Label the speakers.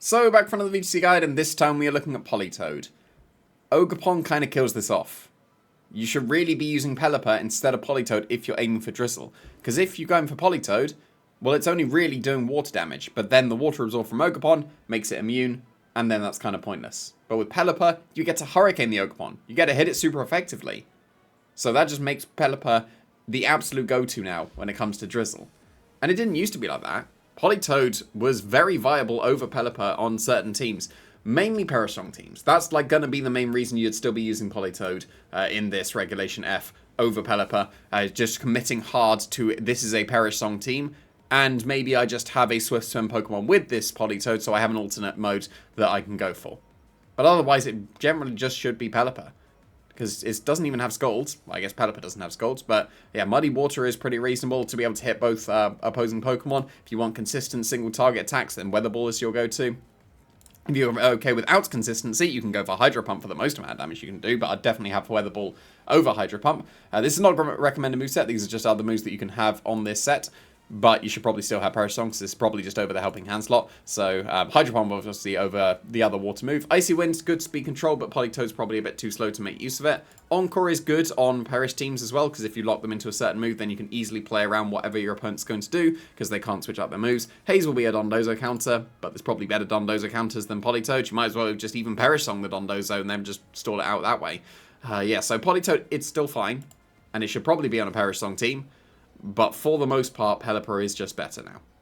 Speaker 1: So, back from the VGC guide, and this time we are looking at Politoed. Ogerpon kind of kills this off. You should really be using Pelipper instead of Politoed if you're aiming for Drizzle. Because if you're going for Politoed, well, it's only really doing water damage, but then the water absorb from Ogerpon makes it immune, and then that's kind of pointless. But with Pelipper, you get to Hurricane the Ogerpon. You get to hit it super effectively. So that just makes Pelipper the absolute go-to now when it comes to Drizzle. And it didn't used to be like that. Politoed was very viable over Pelipper on certain teams. Mainly Peristrong teams. That's like going to be the main reason you'd still be using Politoed in this Regulation F over Pelipper. Just committing hard to this is a Peristrong team. And maybe I just have a Swift Swim Pokemon with this Politoed, so I have an alternate mode that I can go for. But otherwise, it generally just should be Pelipper. Because it doesn't even have Scalds. Well, I guess Pelipper doesn't have Scalds, but yeah, Muddy Water is pretty reasonable to be able to hit both opposing Pokemon. If you want consistent single target attacks, then Weather Ball is your go-to. If you're okay without consistency, you can go for Hydro Pump for the most amount of damage you can do, but I'd definitely have Weather Ball over Hydro Pump. This is not a recommended moveset, these are just other moves that you can have on this set. But you should probably still have Peristrong, because this is probably just over the Helping Hand slot. So, Hydro Pump obviously over the other water move. Icy Wind's good speed control, but Politoed's probably a bit too slow to make use of it. Encore is good on Perish teams as well, because if you lock them into a certain move, then you can easily play around whatever your opponent's going to do, because they can't switch up their moves. Haze will be a Dondozo counter, but there's probably better Dondozo counters than Politoed. You might as well just even Perish Song the Dondozo and then just stall it out that way. Yeah, so Politoed, it's still fine, and it should probably be on a Perish Song team. But for the most part, Pelipper is just better now.